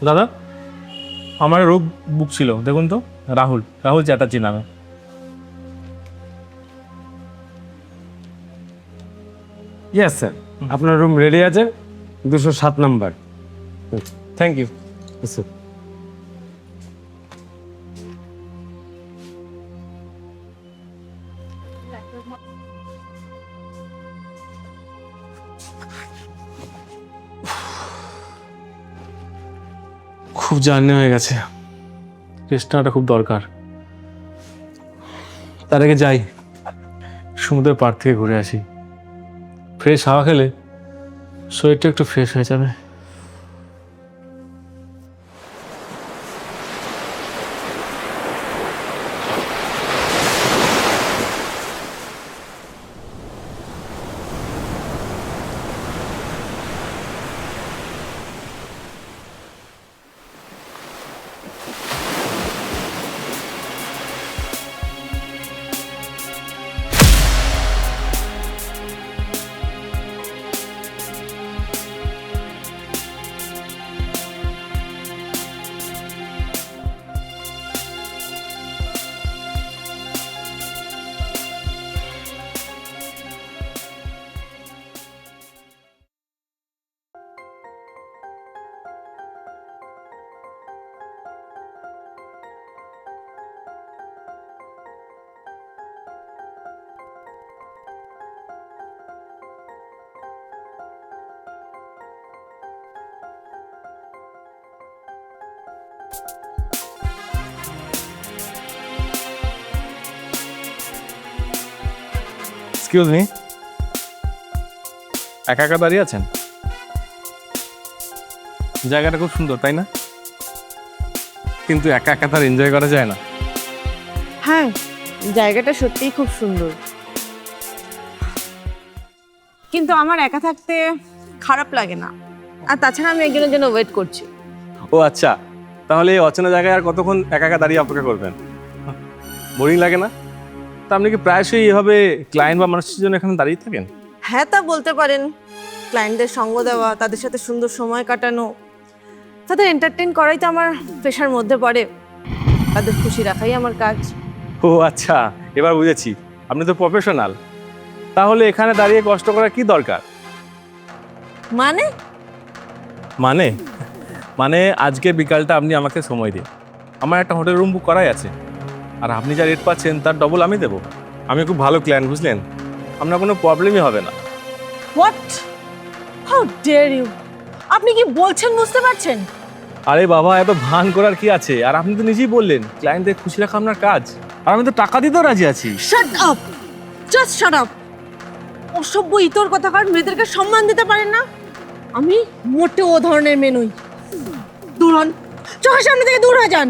দাদা আমার রোগ বুক ছিল, দেখুন তো, রাহুল রাহুল চ্যাটার্জি নামে। ইয়েস স্যার, আপনার রুম রেডি আছে, 207 নাম্বার। Thank you. স্যার খুব জার্নি হয়ে গেছে, রেস্ট নেওয়াটা খুব দরকার। তার আগে যাই সমুদ্রের পাড় থেকে ঘুরে আসি, ফ্রেশ হাওয়া খেলে শরীরটা একটু ফ্রেশ হয়ে যাবে। এক্সকিউজ মি, একা একা দাঁড়িয়ে আছেন? জায়গাটা খুব সুন্দর তাই না? কিন্তু একা একা তার এনজয় করা যায় না। হ্যাঁ, জায়গাটা সত্যিই খুব সুন্দর, কিন্তু আমার একা থাকতে খারাপ লাগে না। আর তাছাড়া আমি একজনের জন্য ওয়েট করছি। ও আচ্ছা, তাহলে এই অচেনা জায়গায় আর কতক্ষণ একা একা দাঁড়িয়ে অপেক্ষা করবেন? বোরিং লাগে না? তা আপনি কি প্রায়শই এভাবে ক্লায়েন্ট বা মানুষের জন্য এখানে দাঁড়িয়ে থাকেন? হ্যাঁ, তা বলতে পারেন। ক্লায়েন্টদের সঙ্গ দেওয়া, তাদের সাথে সুন্দর সময় কাটানো, তাদের এন্টারটেইন করাই তো আমার পেশার মধ্যে পড়ে। তাদের খুশি রাখাই আমার কাজ। ও আচ্ছা, এবার বুঝেছি, আপনি তো প্রফেশনাল। তাহলে এখানে দাঁড়িয়ে কষ্ট করার কি দরকার? মানে মানে মানে আজকে বিকালটা আপনি আমাকে সময় দিন। আমার একটা হোটেল রুম বুক করাই আছে, আর আপনি যা রেট পাচ্ছেন তার ডবল আমি দেবো। আমি খুব ভালো ক্লায়েন্ট, বুঝলেন? আপনার কোনো প্রবলেমই হবে না। What, how dare you! আপনি কি বলছেন বুঝতে পারছেন? আরে বাবা, এত ভান করার কি আছে? আর আপনি তো নিজেই বললেন ক্লায়েন্টদের খুশি রাখা আপনার কাজ, আর আমি তো টাকা দিতেও রাজি আছি। Shut up, just shut up! অসভ্য ইতর কথাকার, মেয়েদেরকে সম্মান দিতে পারেন না? আমি মোটেও ও ধরনের মেয়ে নই। দূর হন, চোখের সামনে থেকে দূর হয়ে যান।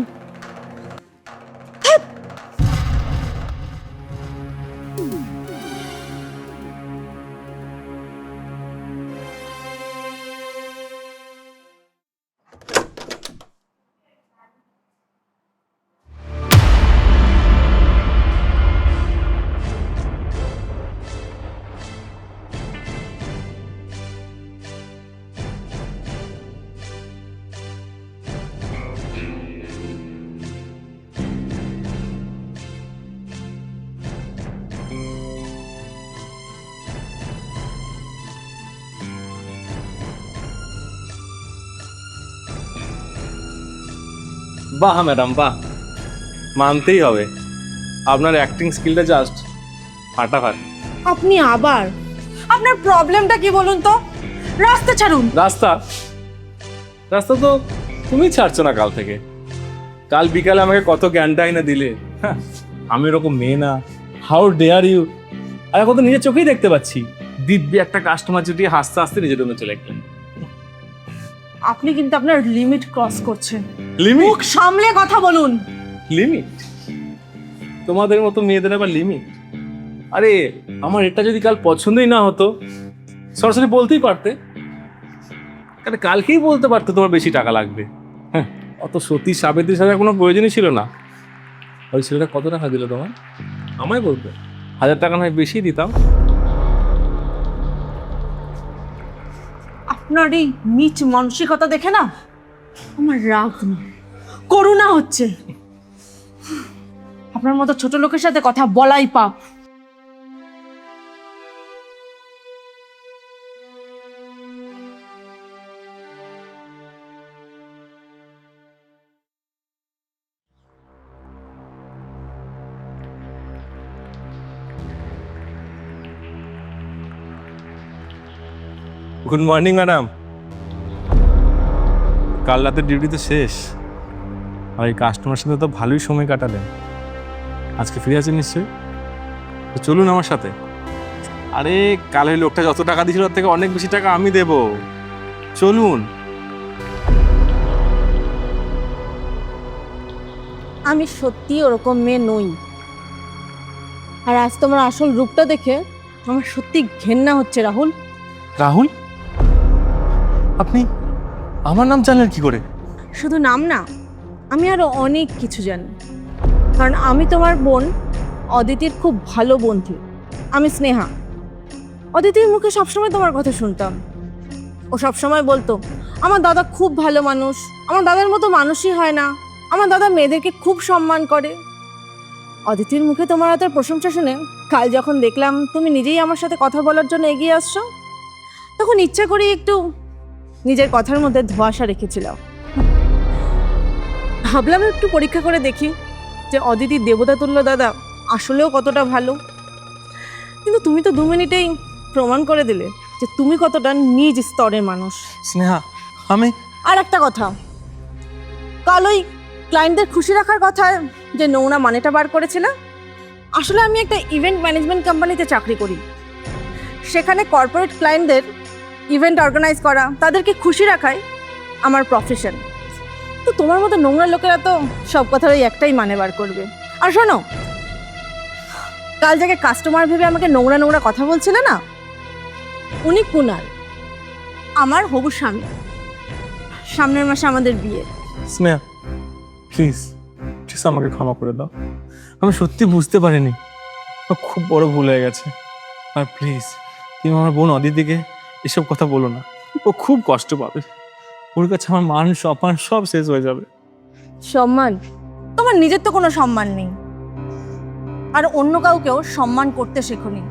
বাহ ম্যাডাম, বাহ, মানতেই হবে, আপনার অ্যাক্টিং স্কিলটা জাস্ট ফাটাফাটি। আপনি আবার, আপনার প্রবলেমটা কি বলুন তো? রাস্তা ছাড়ুন। রাস্তা রাস্তা তো তুমি ছাড়ছো না কাল থেকে। কাল বিকালে আমাকে কত জ্ঞানটা এনে দিলে। হ্যাঁ, আমি এরকম মেয়ে না, হাউ ডেয়ার ইউ! আর এখন তো নিজের চোখেই দেখতে পাচ্ছি, দিব্যি একটা কাস্টমার জুটিয়ে হাসতে হাসতে নিজের রুমে চলে গেলেন। আপনি কিন্তু আপনার লিমিট ক্রস করছেন। লিমিট? মুখ সামলে কথা বলুন। লিমিট? তোমাদের মতো মেয়েদের আবার লিমিট? আরে আমার এটা যদি কাল পছন্দই না হতো, সরাসরি বলতেই পারতে। আরে কালকেই বলতে পারতে তোমার বেশি টাকা লাগবে। হ্যাঁ, অত সতী সাবিত্রী সাজার কোনো প্রয়োজনই ছিল না। ওই ছেলেটা কত টাকা দিল তোমার? আমায় বলতে 1000 টাকা নয় বেশি দিতাম। আপনার এই নিচ মানসিকতা দেখে না আমার রাগ না, করুণা হচ্ছে। আপনার মতো ছোট লোকের সাথে কথা বলাই পাপ। Good morning madam. কাল রাতের ডিউটি তো শেষ, আর এই কাস্টমার সাথে তো ভালোই সময় কাটালেন। আজকে ফিরে আছেন নিশ্চয়ই? তো চলুন আমার সাথে। আরে কাল ওই লোকটা যত টাকা দিয়েছিল তার থেকে অনেক বেশি টাকা আমি দেব, চলুন। আমি সত্যি ওরকম মেয়ে নই। আর আজ তোমার আসল রূপটা দেখে আমার সত্যি ঘেন্না হচ্ছে রাহুল। রাহুল? আপনি আমার নাম জানলেন কি করে? শুধু নাম না, আমি আরো অনেক কিছু জানি। কারণ আমি তোমার বোন অদিতির খুব ভালো বন্ধু। আমি স্নেহা। অদিতির মুখে সবসময় তোমার কথা শুনতাম। ও সবসময় বলতো আমার দাদা খুব ভালো মানুষ, আমার দাদার মতো মানুষই হয় না, আমার দাদা মেয়েদেরকে খুব সম্মান করে। অদিতির মুখে তোমার এত প্রশংসা শুনে কাল যখন দেখলাম তুমি নিজেই আমার সাথে কথা বলার জন্য এগিয়ে আসছো, তখন ইচ্ছা করি একটু নিজের কথার মধ্যে ধোঁয়াশা রেখেছিলাম। ভাবলাম একটু পরীক্ষা করে দেখি যে অদিতির দেবতাতুল্য দাদা আসলেও কতটা ভালো। কিন্তু তুমি তো 2 মিনিটেই প্রমাণ করে দিলে যে তুমি কতটা নিজ স্তরের মানুষ। স্নেহা, আমি আর একটা কথা, কাল ওই ক্লায়েন্টদের খুশি রাখার কথা যে নোংরা মানেটা বার করেছিল, আসলে আমি একটা ইভেন্ট ম্যানেজমেন্ট কোম্পানিতে চাকরি করি। সেখানে কর্পোরেট ক্লায়েন্টদের ইভেন্ট অর্গানাইজ করা, তাদেরকে খুশি রাখাই আমার প্রফেশন। তো তোমার মতো নোংরা লোকেরা তো সব কথার ওই একটাই মানে বার করবে। আর শোনো, কাল যাকে কাস্টমার ভেবে আমাকে নোংরা নোংরা কথা বলছিলে না, উনি কুনাল, আমার হবু স্বামী। সামনের মাসে আমাদের বিয়ে। স্নেহা, প্লিজ প্লিজ আমাকে ক্ষমা করে দাও। আমি সত্যি বুঝতে পারিনি, আমার খুব বড় ভুল হয়ে গেছে। আর প্লিজ তুমি আমার বোন অদিতিকে এসব কথা বলো না, ও খুব কষ্ট পাবে। ওর কাছে আমার মান সম্মান সব শেষ হয়ে যাবে। সম্মান? তোমার নিজের তো কোনো সম্মান নেই, আর অন্য কাউকেও সম্মান করতে শেখোনি।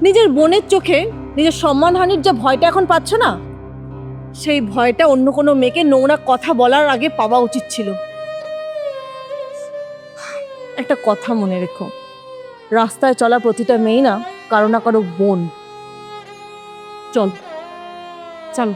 নিজের বোনের চোখে নিজের সম্মানহানির যে ভয়টা এখন পাচ্ছ না, সেই ভয়টা অন্য কোনো মেয়েকে নোংরা কথা বলার আগে পাওয়া উচিত ছিল। একটা কথা মনে রেখো, রাস্তায় চলা প্রতিটা মেয়ে না কারো না কারো বোন। চল চলো।